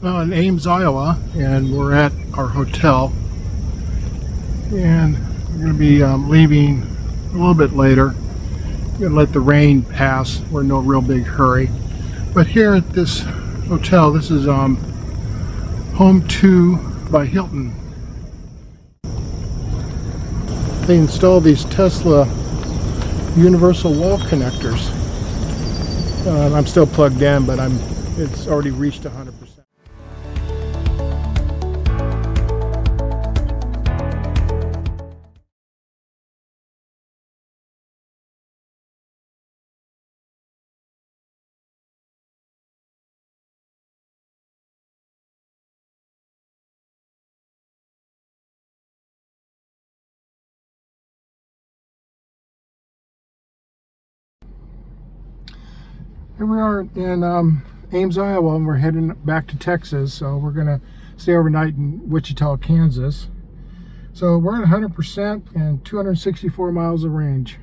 In Ames, Iowa, and we're at our hotel, and we're going to be leaving a little bit later. We're going to let the rain pass. We're in no real big hurry. But here at this hotel, this is Home 2 by Hilton. They installed these Tesla universal wall connectors. I'm still plugged in, but it's already reached 100%. Here we are in Ames, Iowa, and we're heading back to Texas. So we're going to stay overnight in Wichita, Kansas. So we're at 100% and 264 miles of range.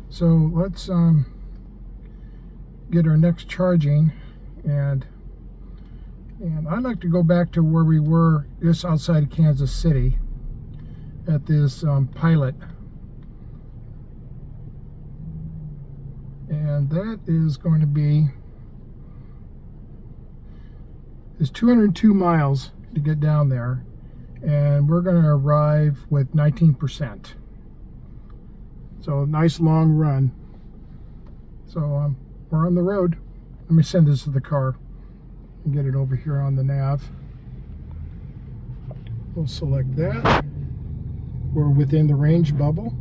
So let's get our next charging, and I'd like to go back to where we were just outside of Kansas City at this pilot. And that is going to be 202 miles to get down there, and we're going to arrive with 19%. So nice long run. So we're on the road. Let me send this to the car and get it over here on the nav. We'll select that. We're within the range bubble.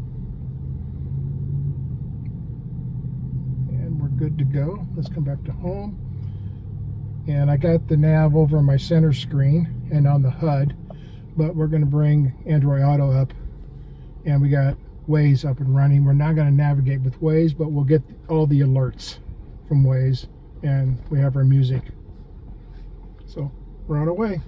Good to go. Let's come back to home, and I got the nav over on my center screen and on the HUD, but we're going to bring Android Auto up, and we got Waze up and running. We're not going to navigate with Waze, but we'll get all the alerts from Waze, and we have our music. So we're on our way.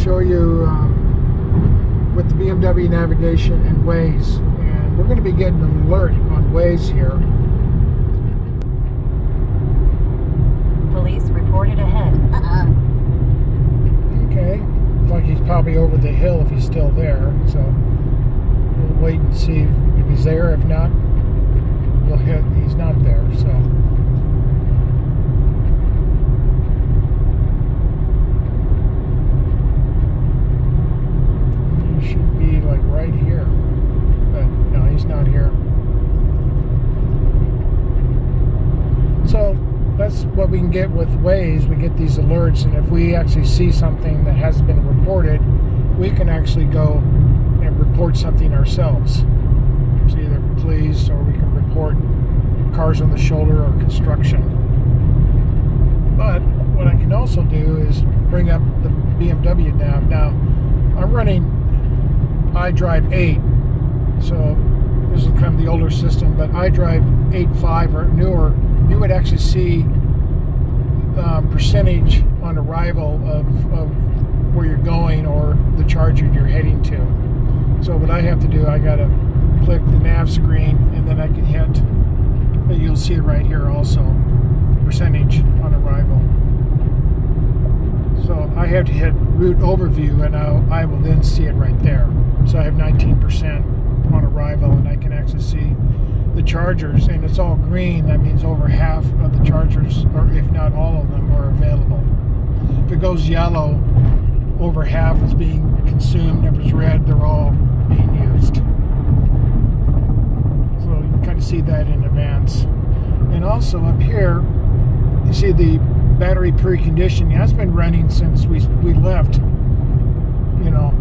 Show you with the BMW Navigation and Waze, and we're going to be getting an alert on Waze here. Police reported ahead. Okay, looks like he's probably over the hill if he's still there, so we'll wait and see if he's there. If not, we'll hit. He's not there, so. Should be like right here, but no, he's not here. So that's what we can get with Waze. We get these alerts, and if we actually see something that hasn't been reported, we can actually go and report something ourselves. So either police, or we can report cars on the shoulder or construction. But what I can also do is bring up the BMW nav. Now I'm running iDrive 8, so this is kind of the older system, but iDrive 8.5 or newer, you would actually see percentage on arrival of where you're going or the charger you're heading to. So what I have to do, I gotta click the nav screen, and then I can hit, and you'll see it right here also, percentage on arrival. So I have to hit route overview, and I will then see it right there. So I have 19% on arrival, and I can actually see the chargers, and it's all green. That means over half of the chargers, or if not all of them, are available. If it goes yellow, over half is being consumed. If it's red, they're all being used. So you can kind of see that in advance. And also up here, you see the battery preconditioning has been running since we left, you know,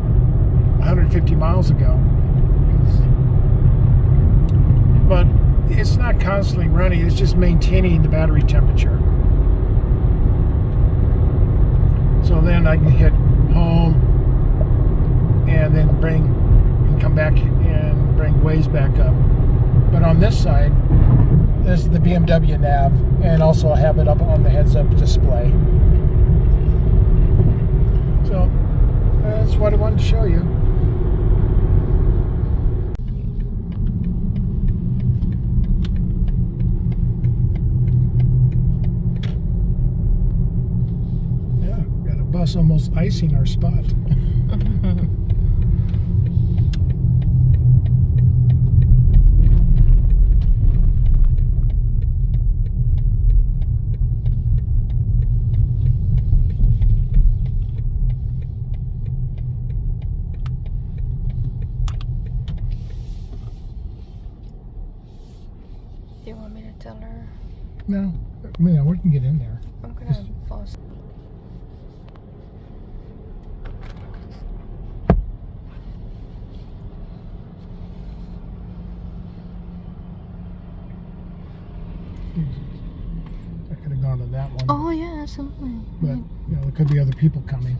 miles ago. But it's not constantly running, it's just maintaining the battery temperature. So then I can hit home and then come back and bring Waze back up. But on this side, this is the BMW Nav, and also I have it up on the heads-up display. So that's what I wanted to show you. Bus almost icing our spot. Do you want me to tell her? No, I mean, we can get in there. I'm gonna fall asleep. I could have gone to that one. Oh yeah, absolutely. But you know, there could be other people coming.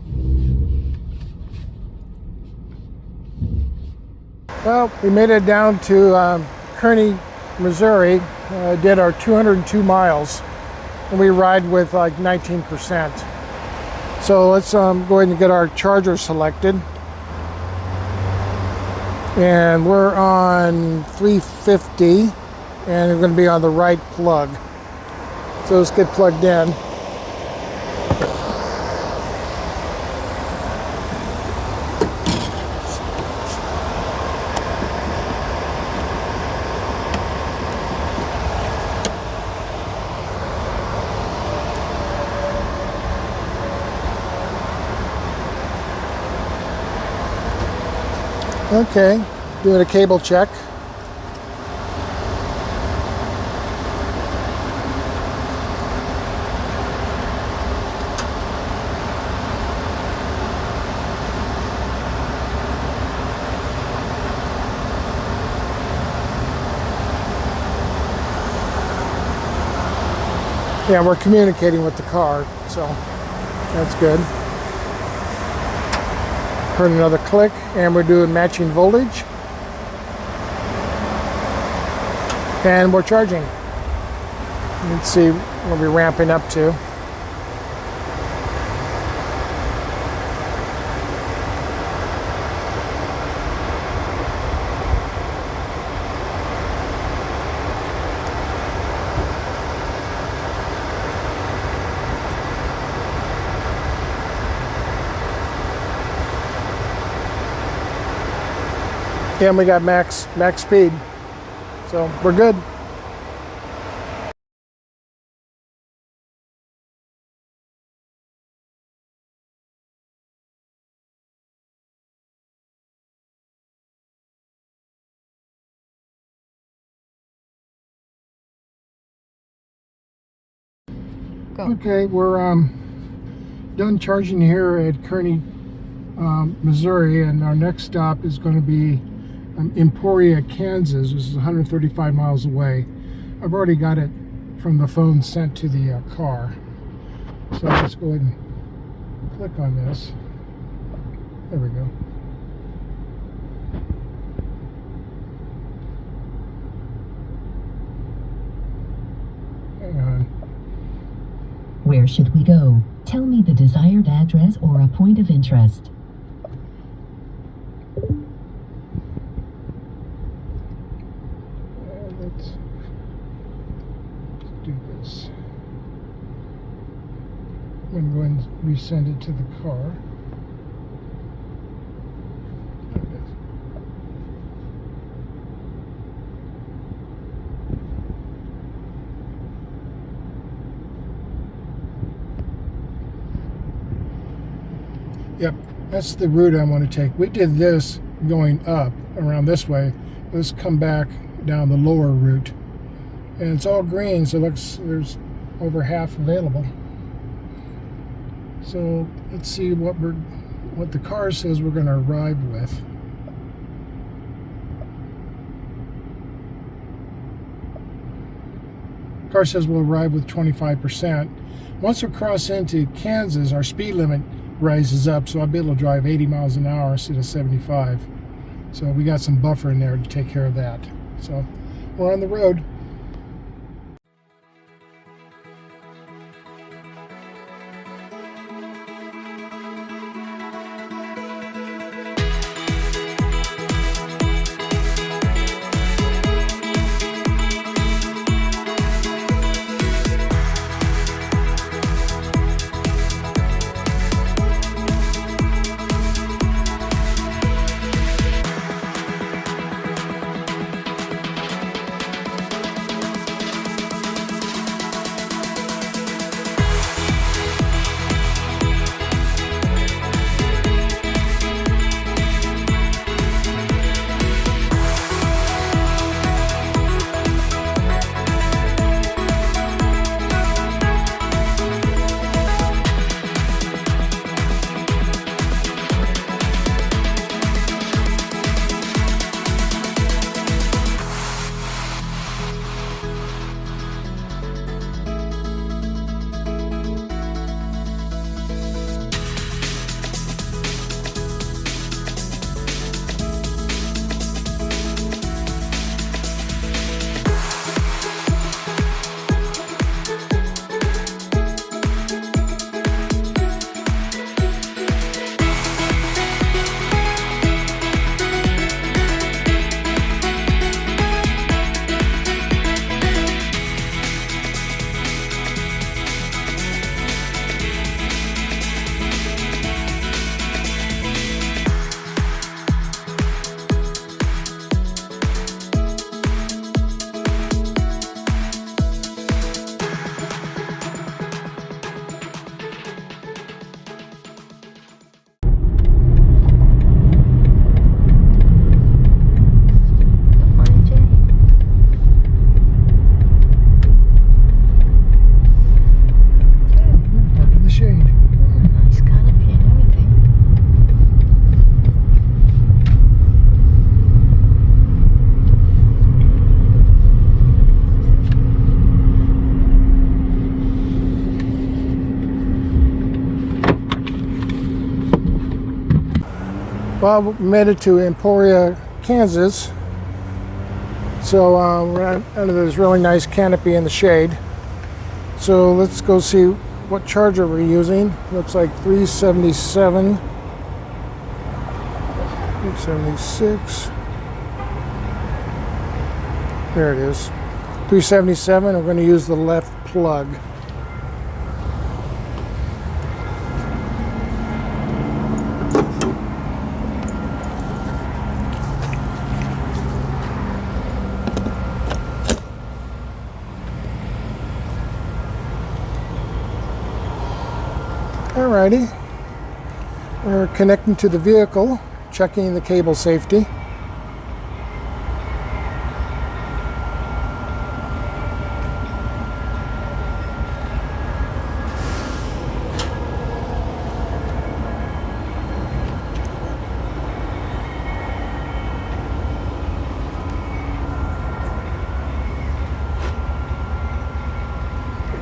Well, we made it down to Kearney, Missouri. Did our 202 miles, and we ride with like 19%. So let's go ahead and get our charger selected. And we're on 350. And we're going to be on the right plug. So let's get plugged in. Okay, doing a cable check. Yeah, we're communicating with the car, so that's good. Heard another click, and we're doing matching voltage. And we're charging. Let's see what we're ramping up to. Yeah, and we got max speed, so we're good. Go. Okay, we're done charging here at Kearney, Missouri, and our next stop is going to be Emporia, Kansas, which is 135 miles away. I've already got it from the phone sent to the car. So let's go ahead and click on this. There we go. Hang on. Where should we go? Tell me the desired address or a point of interest. Let's do this. I'm going to go and resend it to the car. There it is. Yep, that's the route I want to take. We did this going up around this way. Let's come back down the lower route. And it's all green, so it looks there's over half available. So let's see what the car says we're going to arrive with. car says we'll arrive with 25%. Once we cross into Kansas, our speed limit rises up, so I'll be able to drive 80 miles an hour instead of 75. So we got some buffer in there to take care of that. So we're on the road. Well, we made it to Emporia, Kansas. So we're under this really nice canopy in the shade. So let's go see what charger we're using. Looks like 377, 376. There it is. 377. We're going to use the left plug. Alrighty, we're connecting to the vehicle, checking the cable safety.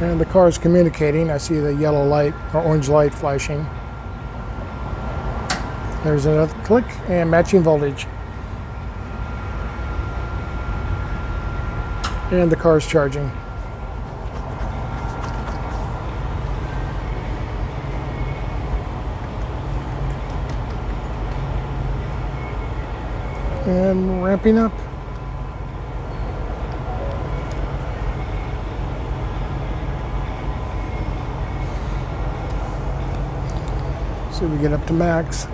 And the car is communicating. I see the yellow light or orange light flashing. There's another click and matching voltage. And the car is charging. And ramping up. See if we get up to max.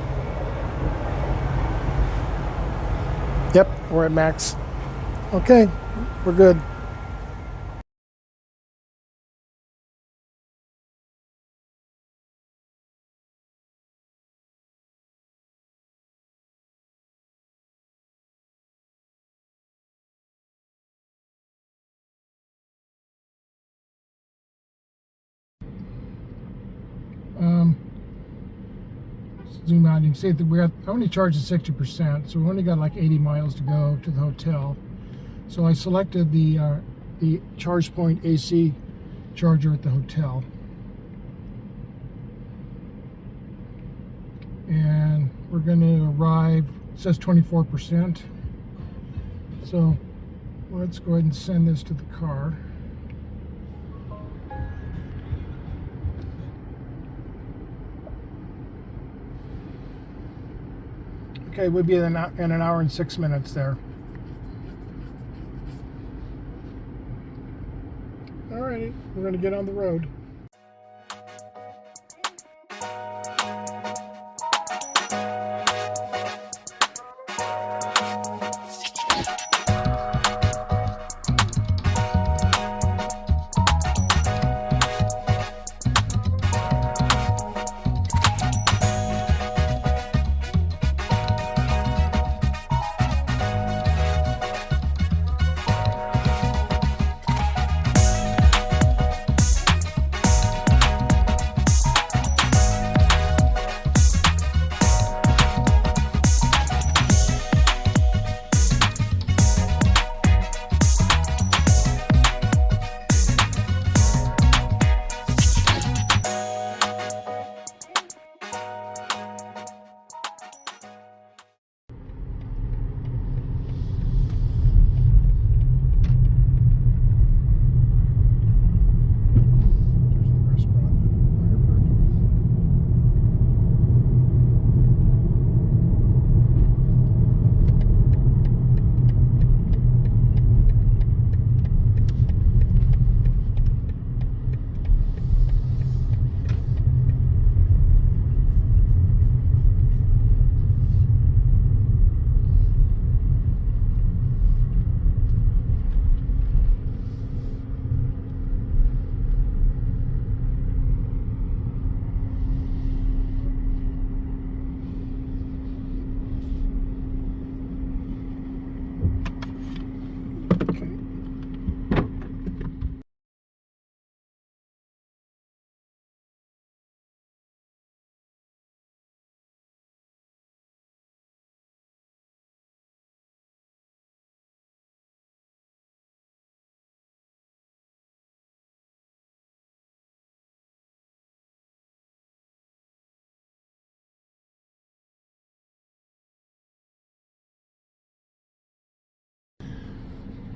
Yep, we're at max. Okay, we're good. Zoom out, you can see that we got only charged at 60%, so we only got like 80 miles to go to the hotel. So I selected the the charge point AC charger at the hotel. And we're going to arrive, it says 24%. So let's go ahead and send this to the car. Okay, we'll be in an hour and 6 minutes there. Alrighty, we're going to get on the road.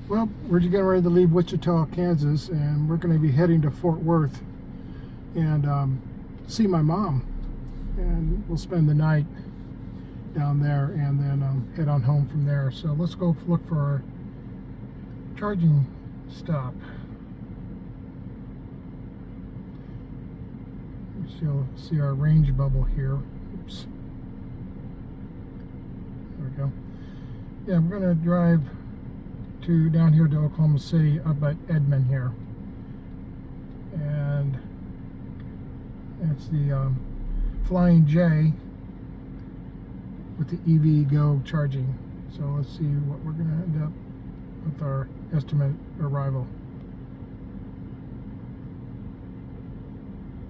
Well, we're getting ready to leave Wichita, Kansas, and we're going to be heading to Fort Worth and see my mom. And we'll spend the night down there and then head on home from there. So let's go look for our charging stop. You'll see our range bubble here. Oops. There we go. Yeah, we're going to drive down here to Oklahoma City up at Edmond here, and it's the Flying J with the EV Go charging. So let's see what we're going to end up with our estimate arrival.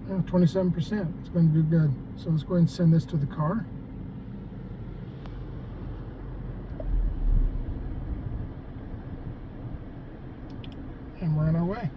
27%. It's going to do good. So let's go ahead and send this to the car. And we're on our way.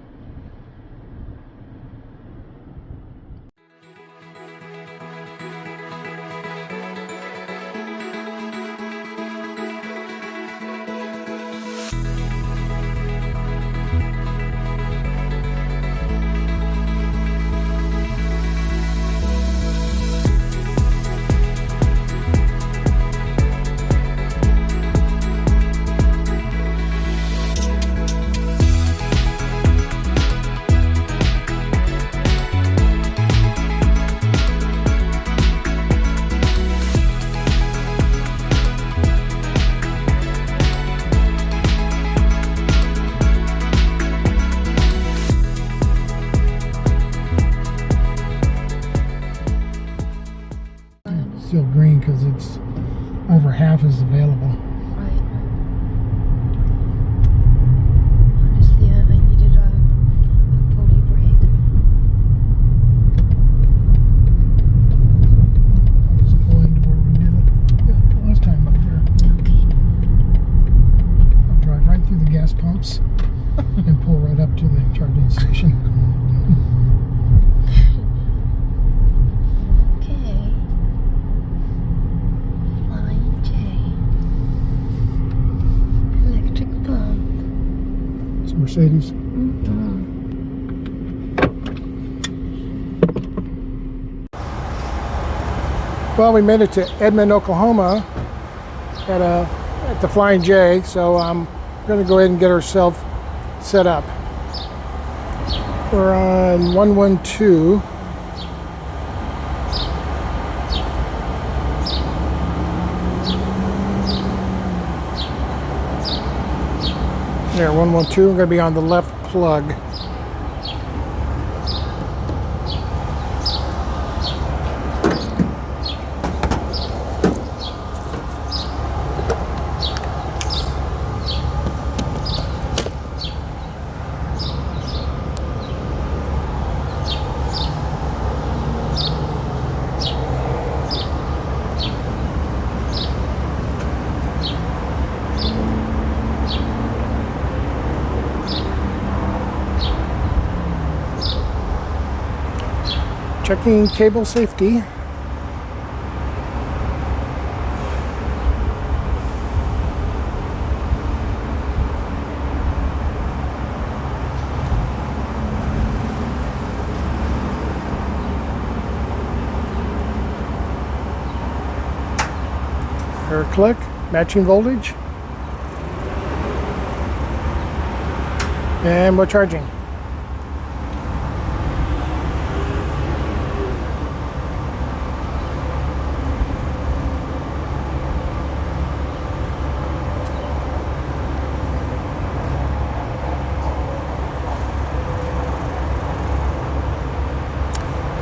Still green because it's over half is available. Right. Honestly, I needed a potty break. I'll just pull into where we did it last time up here. Okay. I'll drive right through the gas pumps and pull Mercedes. Well, we made it to Edmond, Oklahoma at the Flying J, so I'm going to go ahead and get ourselves set up. We're on 112. There, 112. We're going to be on the left plug. Checking cable safety. Air click, matching voltage. And we're charging.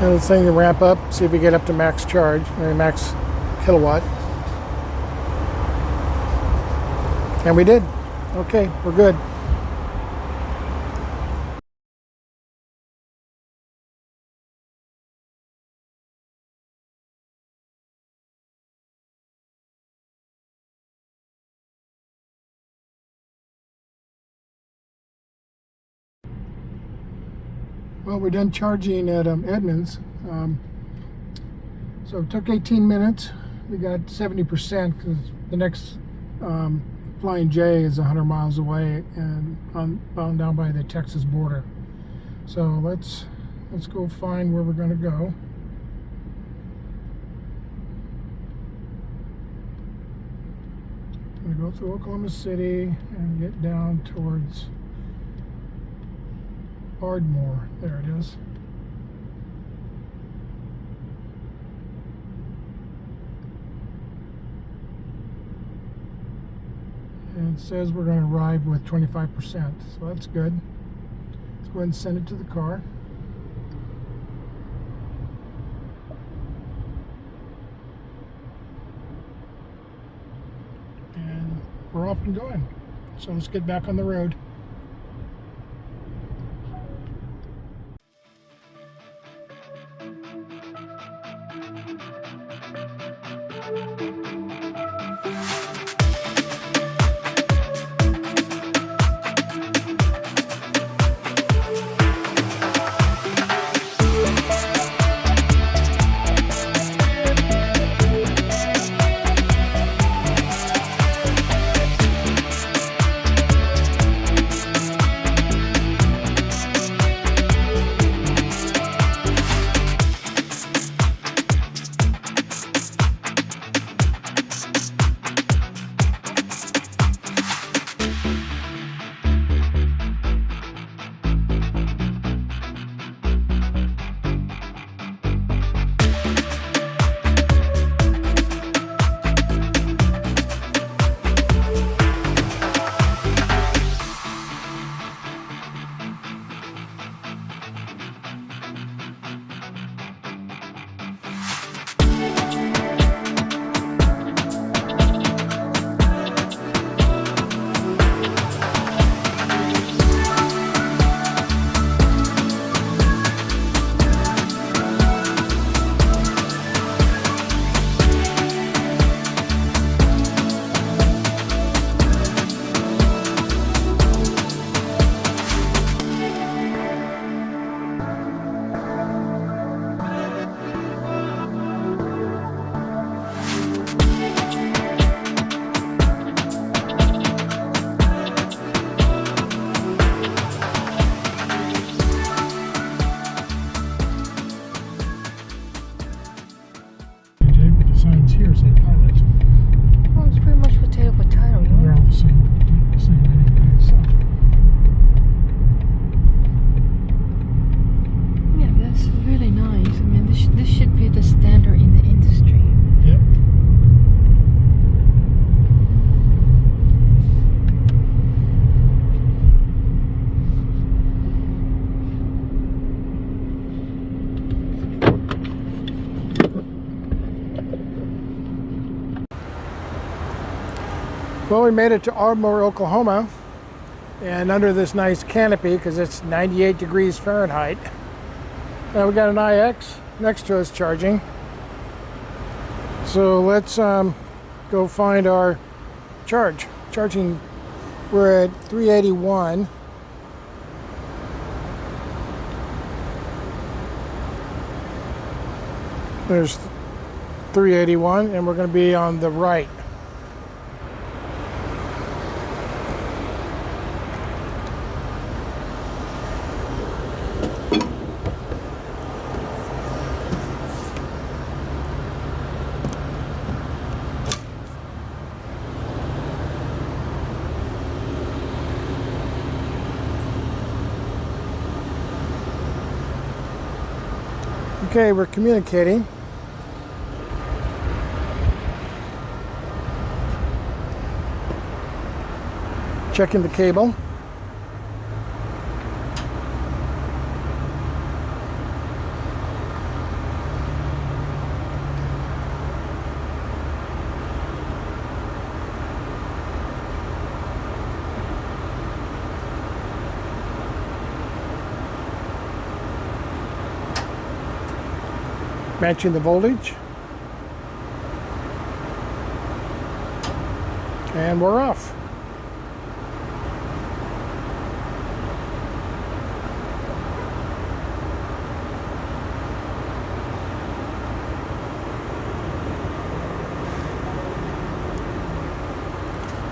And this thing to ramp up, see if we get up to max charge, or max kilowatt. And we did. Okay, we're good. Well, we're done charging at Edmonds. So it took 18 minutes. We got 70% because the next Flying J is 100 miles away and bound down by the Texas border. So let's go find where we're going to go. I'm going to go through Oklahoma City and get down towards Ardmore. There it is. And it says we're going to arrive with 25%, so that's good. Let's go ahead and send it to the car. And we're off and going. So let's get back on the road. Well, we made it to Ardmore, Oklahoma, and under this nice canopy because it's 98 degrees Fahrenheit. Now we got an IX next to us charging. So let's go find our charging. We're at 381. There's 381, and we're going to be on the right. Okay, we're communicating. Checking the cable. Matching the voltage. And we're off.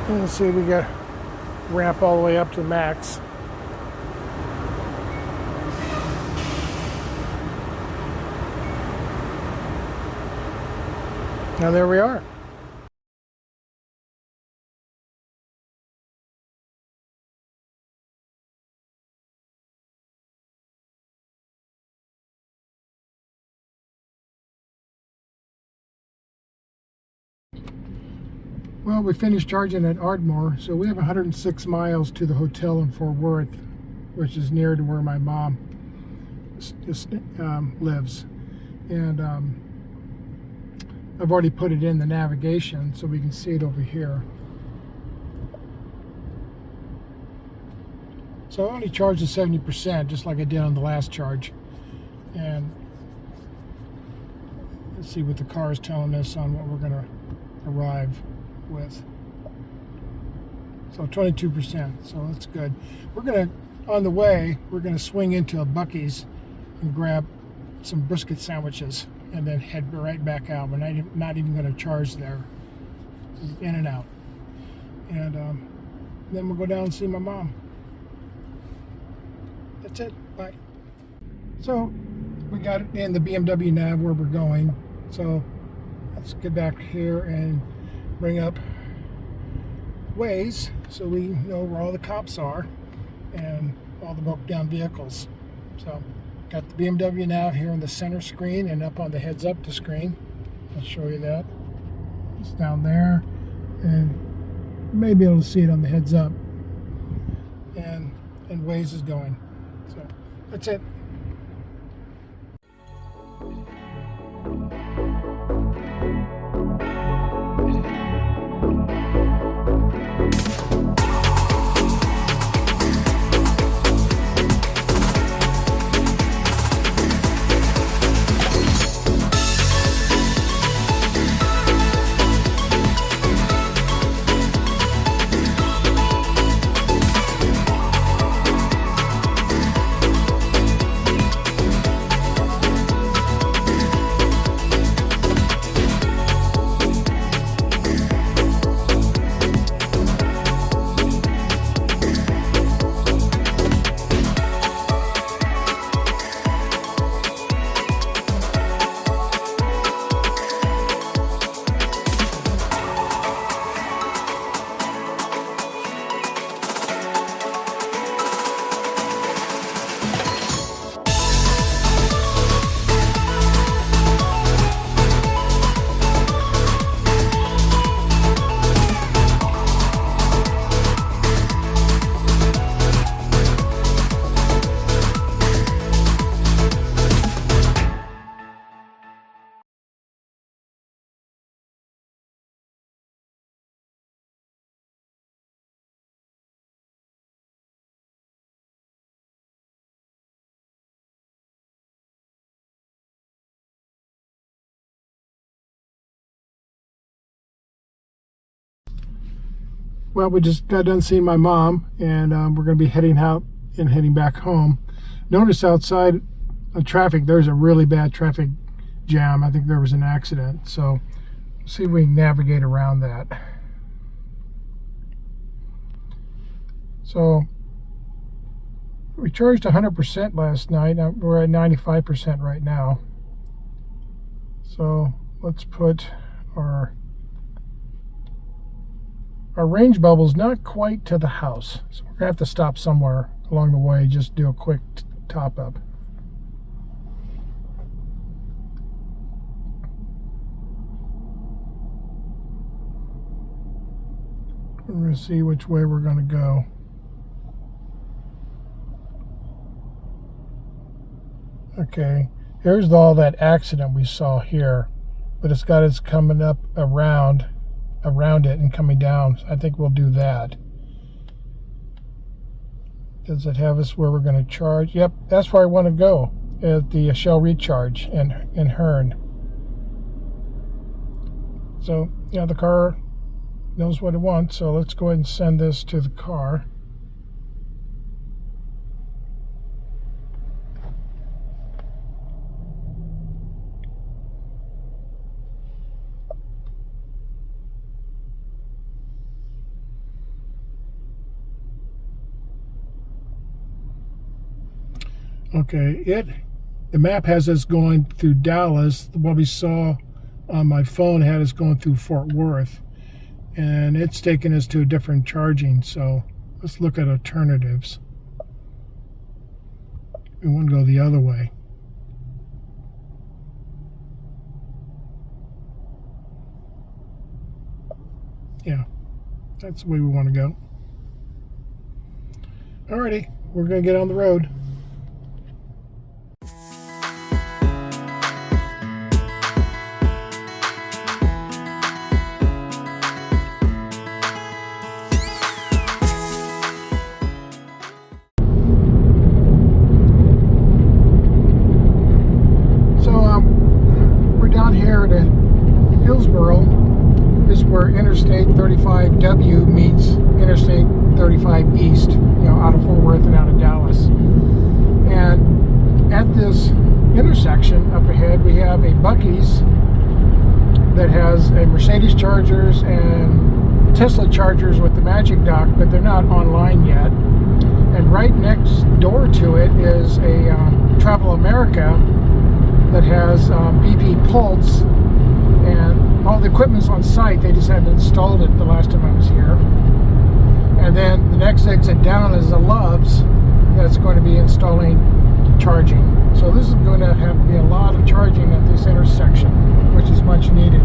Let's see, we got ramp all the way up to max. Now there we are. Well, we finished charging at Ardmore, so we have 106 miles to the hotel in Fort Worth, which is near to where my mom lives. And I've already put it in the navigation so we can see it over here. So I only charged at 70%, just like I did on the last charge. And let's see what the car is telling us on what we're going to arrive with. So 22%, so that's good. We're going to, on the way, we're going to swing into a Buc-ee's and grab some brisket sandwiches and then head right back out. We're not even going to charge there. Just in and out. And then we'll go down and see my mom. That's it. Bye. So we got in the BMW Nav where we're going. So let's get back here and bring up Waze so we know where all the cops are and all the broke down vehicles. So got the BMW Nav here on the center screen and up on the heads up the screen. I'll show you that. It's down there, and you may be able to see it on the heads up. And Waze is going. So that's it. Well, we just got done seeing my mom, and we're going to be heading out and heading back home. Notice outside of traffic, there's a really bad traffic jam. I think there was an accident. So, see if we can navigate around that. So, we charged 100% last night. We're at 95% right now. So, let's put our range bubble's not quite to the house, so we're gonna have to stop somewhere along the way, just do a quick top up. We're gonna see which way we're gonna go. Okay, here's all that accident we saw here, but it's got us coming up around it and coming down. I think we'll do that. Does it have us where we're going to charge? Yep, that's where I want to go, at the Shell Recharge in Hearne. So, yeah, the car knows what it wants, so let's go ahead and send this to the car. Okay, the map has us going through Dallas. What we saw on my phone had us going through Fort Worth, and it's taking us to a different charging. So let's look at alternatives. We want to go the other way. Yeah, that's the way we want to go. Alrighty, we're going to get on the road. Interstate 35W meets Interstate 35 East, out of Fort Worth and out of Dallas. And at this intersection up ahead, we have a Buc-ee's that has a Mercedes chargers and Tesla chargers with the Magic Dock, but they're not online yet. And right next door to it is a Travel America that has BP Pulse, and all the equipment's on site. They just haven't installed it the last time I was here. And then the next exit down is a Love's that's going to be installing charging. So this is going to have to be a lot of charging at this intersection, which is much needed.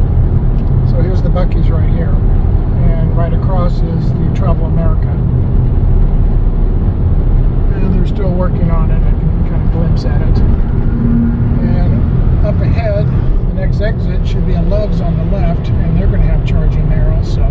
So here's the Buc-ee's right here, and right across is the Travel America. And they're still working on it. I can kind of glimpse at it. And up ahead, the next exit should be a Love's on the left, and they're going to have charging there also.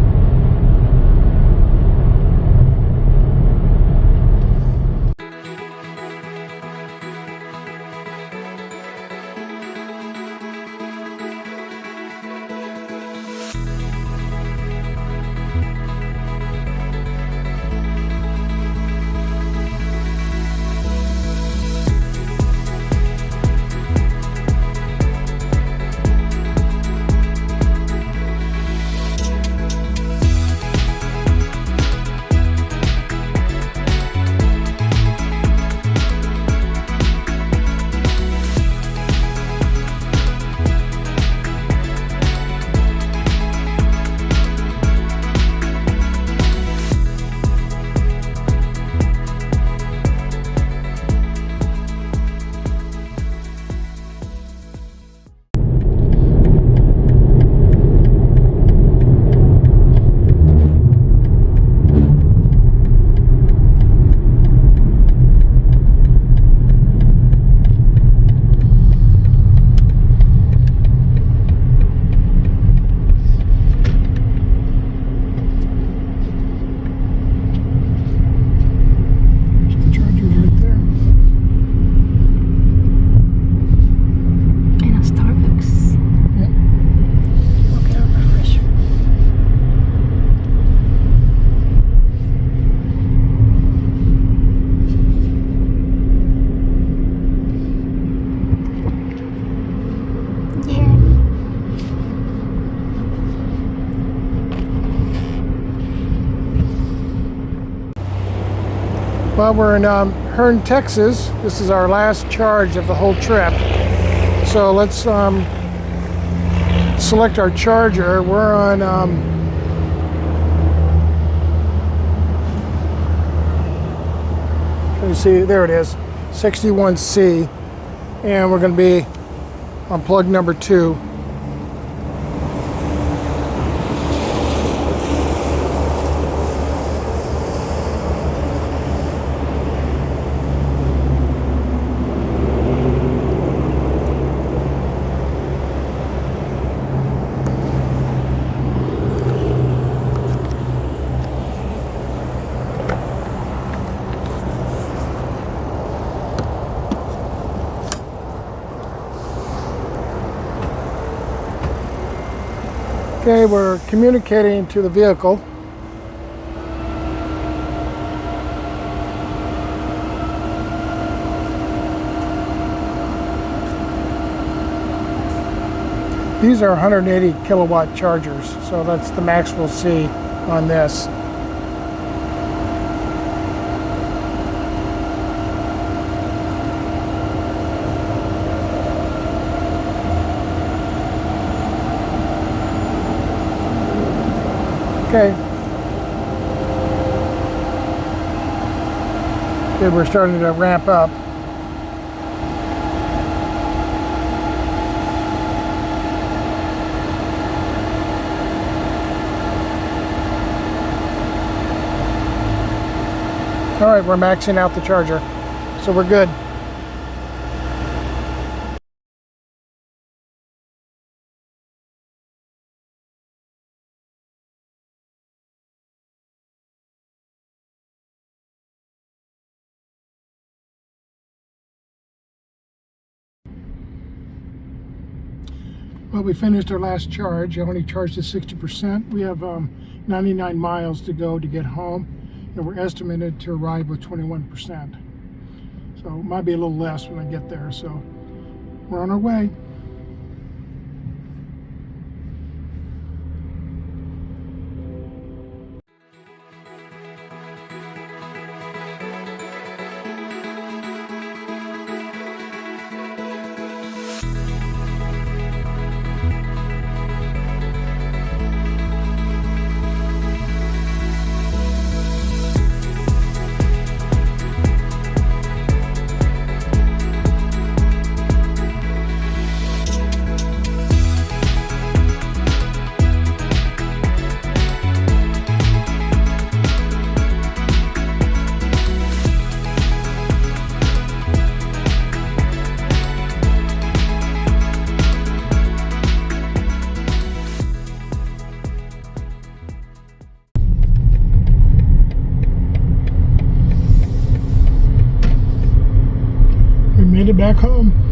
Well, we're in Hearne, Texas. This is our last charge of the whole trip. So let's select our charger. We're on let me see, there it is, 61C, and we're going to be on plug number 2. Okay, we're communicating to the vehicle. These are 180 kilowatt chargers, so that's the max we'll see on this. Okay. Okay, we're starting to ramp up. All right, we're maxing out the charger, so we're good. Well, we finished our last charge. I only charged at 60%. We have 99 miles to go to get home, and we're estimated to arrive with 21%. So it might be a little less when I get there. So we're on our way. Made it back home.